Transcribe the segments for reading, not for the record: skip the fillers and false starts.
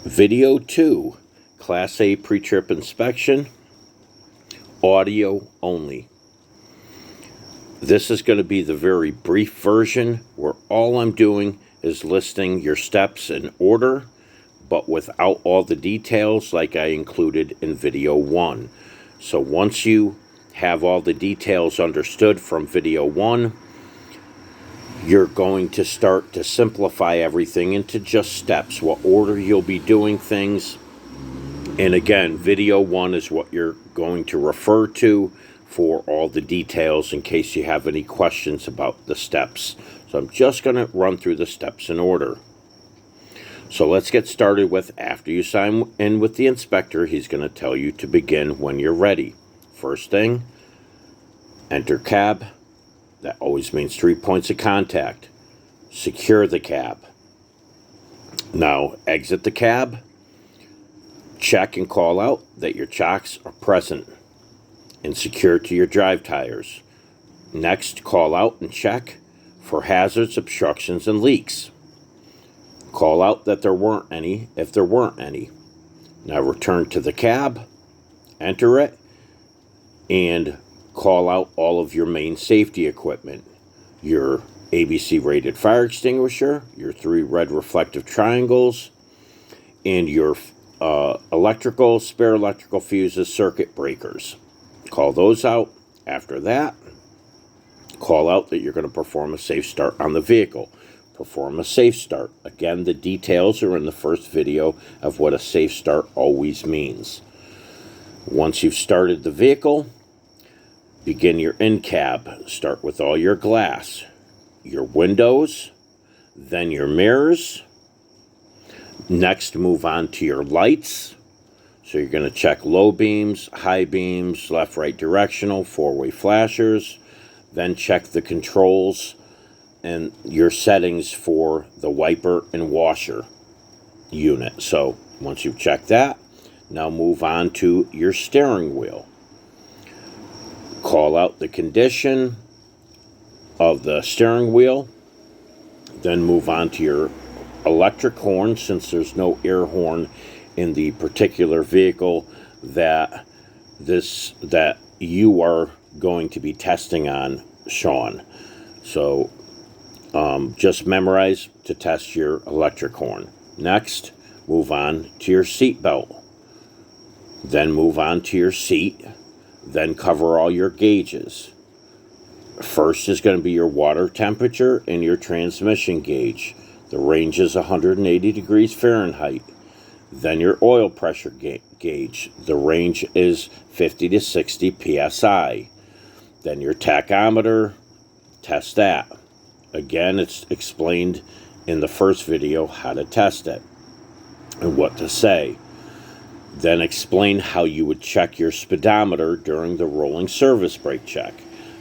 Video 2, Class A pre-trip inspection, audio only. This is going to be the very brief version where all I'm doing is listing your steps in order, but without all the details like I included in video 1. So once you have all the details understood from video 1, you're going to start to simplify everything into just steps, what order you'll be doing things. And again, video 1 is what you're going to refer to for all the details in case you have any questions about the steps. So I'm just going to run through the steps in order. So let's get started with, after you sign in with the inspector, he's going to tell you to begin when you're ready. First thing, enter cab. That always means 3 points of contact. Secure the cab. Now, exit the cab. Check and call out that your chocks are present and secured to your drive tires. Next, call out and check for hazards, obstructions, and leaks. Call out that there weren't any if there weren't any. Now return to the cab, enter it, and call out all of your main safety equipment. Your ABC rated fire extinguisher, your 3 red reflective triangles, and your spare electrical fuses, circuit breakers. Call those out. After that, call out that you're going to perform a safe start on the vehicle. Perform a safe start. Again, the details are in the first video of what a safe start always means. Once you've started the vehicle, begin your in-cab. Start with all your glass, your windows, then your mirrors. Next, move on to your lights. So you're going to check low beams, high beams, left, right directional, 4-way flashers. Then check the controls and your settings for the wiper and washer unit. So once you've checked that, now move on to your steering wheel. Call out the condition of the steering wheel. Then move on to your electric horn, since there's no air horn in the particular vehicle that you are going to be testing on, Sean. So just memorize to test your electric horn. Next, move on to your seat belt. Then move on to your seat. Then cover all your gauges. First is going to be your water temperature and your transmission gauge. The range is 180 degrees Fahrenheit. Then your oil pressure gauge. The range is 50 to 60 psi. Then your tachometer, test that. Again, it's explained in the first video how to test it and what to say. Then explain how you would check your speedometer during the rolling service brake check.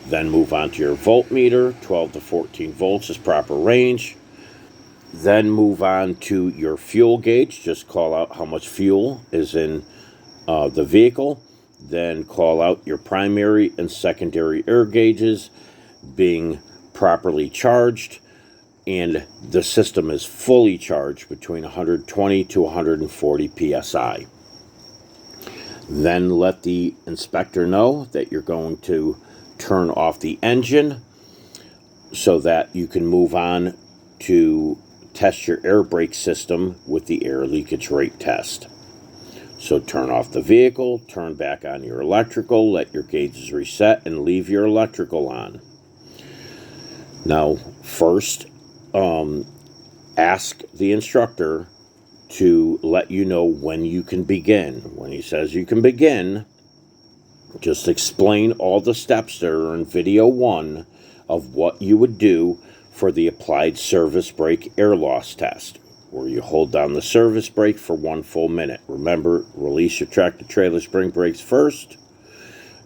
Then move on to your voltmeter. 12 to 14 volts is proper range. Then move on to your fuel gauge. Just call out how much fuel is in the vehicle. Then call out your primary and secondary air gauges being properly charged, and the system is fully charged between 120 to 140 psi. Then let the inspector know that you're going to turn off the engine so that you can move on to test your air brake system with the air leakage rate test. So turn off the vehicle, turn back on your electrical, let your gauges reset, and leave your electrical on. Now, first, ask the instructor to let you know when you can begin. When he says you can begin, just explain all the steps that are in video 1 of what you would do for the applied service brake air loss test, where you hold down the service brake for 1 full minute. Remember, release your tractor trailer spring brakes first.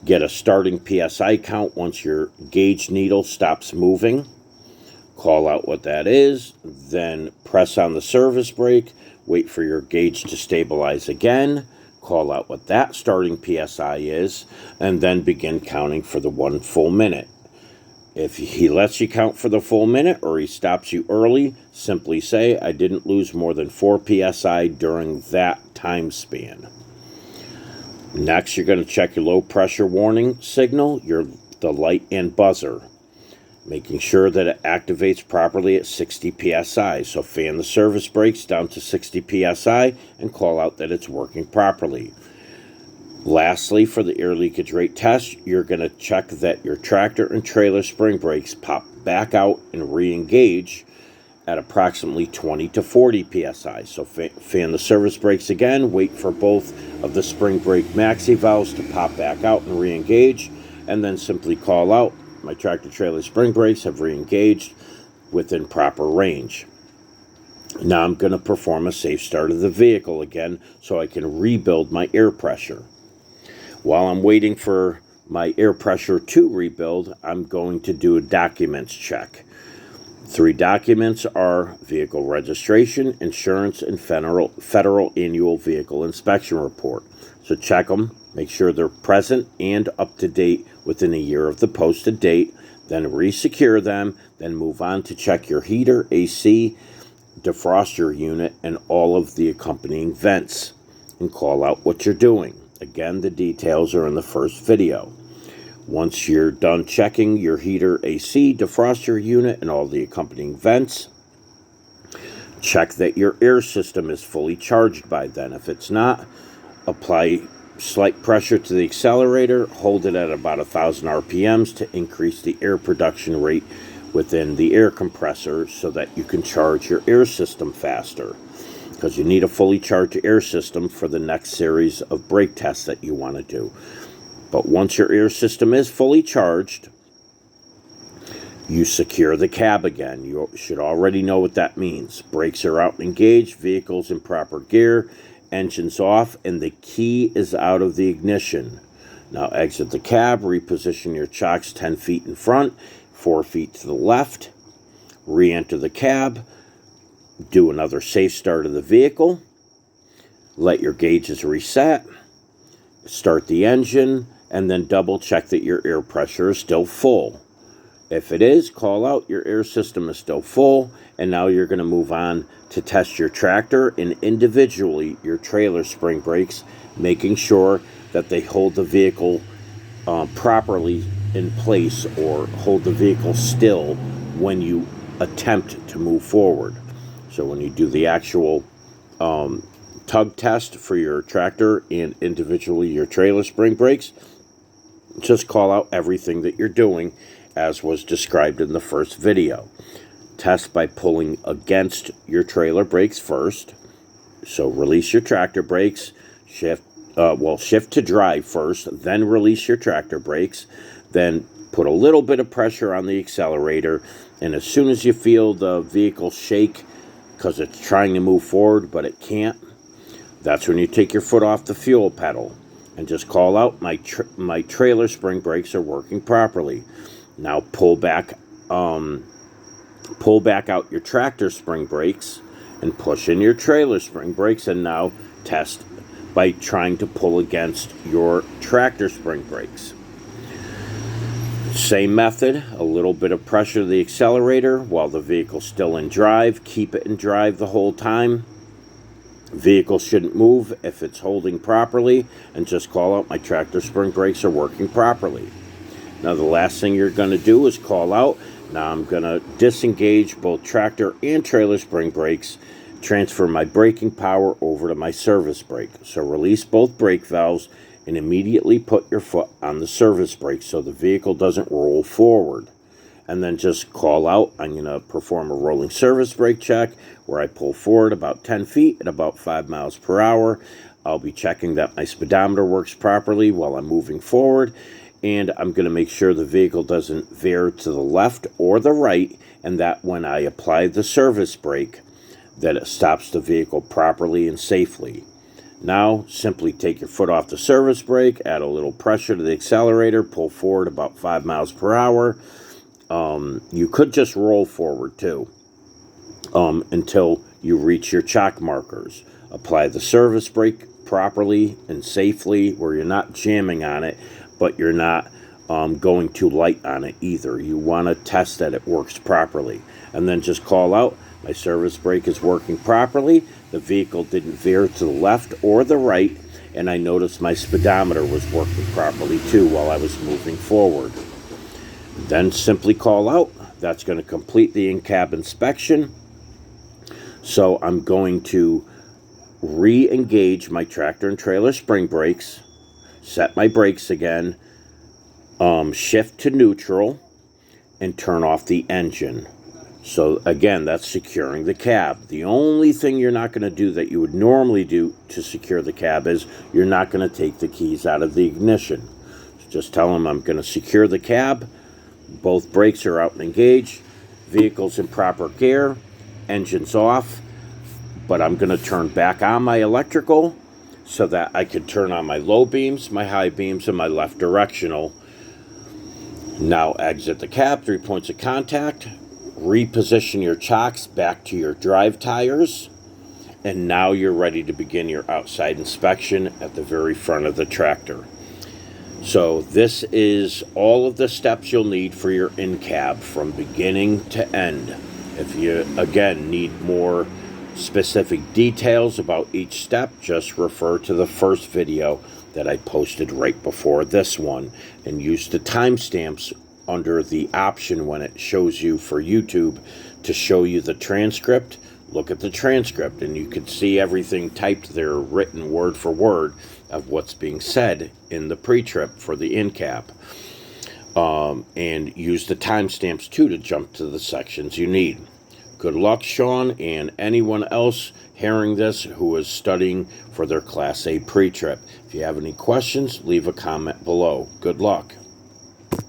Get a starting PSI count once your gauge needle stops moving. Call out what that is. Then press on the service brake. Wait for your gauge to stabilize again. Call out what that starting PSI is. And then begin counting for the 1 full minute. If he lets you count for the full minute or he stops you early, simply say, I didn't lose more than 4 psi during that time span. Next, you're going to check your low pressure warning signal, the light and buzzer, making sure that it activates properly at 60 psi. So fan the service brakes down to 60 psi and call out that it's working properly. Lastly, for the air leakage rate test, you're going to check that your tractor and trailer spring brakes pop back out and re-engage at approximately 20 to 40 psi. So fan the service brakes again, wait for both of the spring brake maxi valves to pop back out and re-engage, and then simply call out, my tractor trailer spring brakes have re-engaged within proper range. Now I'm going to perform a safe start of the vehicle again so I can rebuild my air pressure. While I'm waiting for my air pressure to rebuild, I'm going to do a documents check. 3 documents are vehicle registration, insurance, and federal annual vehicle inspection report. So check them, make sure they're present and up to date within a year of the posted date, then re-secure them, then move on to check your heater, AC, defroster unit, and all of the accompanying vents, and call out what you're doing. Again, the details are in the first video. Once you're done checking your heater, AC, defroster unit, and all the accompanying vents, check that your air system is fully charged by then. If it's not, apply slight pressure to the accelerator, hold it at about 1,000 RPMs to increase the air production rate within the air compressor so that you can charge your air system faster, because you need a fully charged air system for the next series of brake tests that you want to do. But once your air system is fully charged, you secure the cab again. You should already know what that means. Brakes are out and engaged, vehicles in proper gear, engines off, and the key is out of the ignition. Now exit the cab, reposition your chocks 10 feet in front, 4 feet to the left, re-enter the cab, do another safe start of the vehicle, let your gauges reset, start the engine, and then double check that your air pressure is still full. If it is, call out your air system is still full, and now you're going to move on to test your tractor and individually your trailer spring brakes, making sure that they hold the vehicle properly in place or hold the vehicle still when you attempt to move forward. So when you do the actual tug test for your tractor and individually your trailer spring brakes, just call out everything that you're doing as was described in the first video. Test by pulling against your trailer brakes first. So release your tractor brakes, shift to drive first, then release your tractor brakes, then put a little bit of pressure on the accelerator, and as soon as you feel the vehicle shake because it's trying to move forward but it can't, that's when you take your foot off the fuel pedal and just call out, my trailer spring brakes are working properly. Now pull back out your tractor spring brakes and push in your trailer spring brakes, and now test by trying to pull against your tractor spring brakes. Same method, a little bit of pressure to the accelerator while the vehicle's still in drive. Keep it in drive the whole time. Vehicle shouldn't move if it's holding properly, and just call out, my tractor spring brakes are working properly. Now the last thing you're going to do is call out, now I'm going to disengage both tractor and trailer spring brakes, transfer my braking power over to my service brake. So release both brake valves and immediately put your foot on the service brake so the vehicle doesn't roll forward. And then just call out, I'm going to perform a rolling service brake check where I pull forward about 10 feet at about 5 miles per hour. I'll be checking that my speedometer works properly while I'm moving forward. And I'm going to make sure the vehicle doesn't veer to the left or the right, and that when I apply the service brake, that it stops the vehicle properly and safely. Now, simply take your foot off the service brake, add a little pressure to the accelerator, pull forward about 5 miles per hour. You could just roll forward too until you reach your chock markers. Apply the service brake properly and safely where you're not jamming on it, but you're not going too light on it either. You want to test that it works properly. And then just call out, my service brake is working properly. The vehicle didn't veer to the left or the right. And I noticed my speedometer was working properly too while I was moving forward. Then simply call out. That's going to complete the in-cab inspection. So I'm going to re-engage my tractor and trailer spring brakes, set my brakes again, shift to neutral, and turn off the engine. So again, that's securing the cab. The only thing you're not going to do that you would normally do to secure the cab is you're not going to take the keys out of the ignition. So just tell them I'm going to secure the cab. Both brakes are out and engaged. Vehicle's in proper gear. Engine's off. But I'm going to turn back on my electrical so that I can turn on my low beams, my high beams, and my left directional. Now exit the cab, 3 points of contact. Reposition your chocks back to your drive tires, and now you're ready to begin your outside inspection at the very front of the tractor. So this is all of the steps you'll need for your in-cab from beginning to end. If you, again, need more specific details about each step, just refer to the first video that I posted right before this one, and use the timestamps under the option when it shows you for YouTube to show you the transcript. Look at the transcript and you can see everything typed there, written word for word of what's being said in the pre-trip for the in-cab. And use the timestamps too to jump to the sections you need. Good luck, Sean, and anyone else hearing this who is studying for their Class A pre-trip. If you have any questions, leave a comment below. Good luck.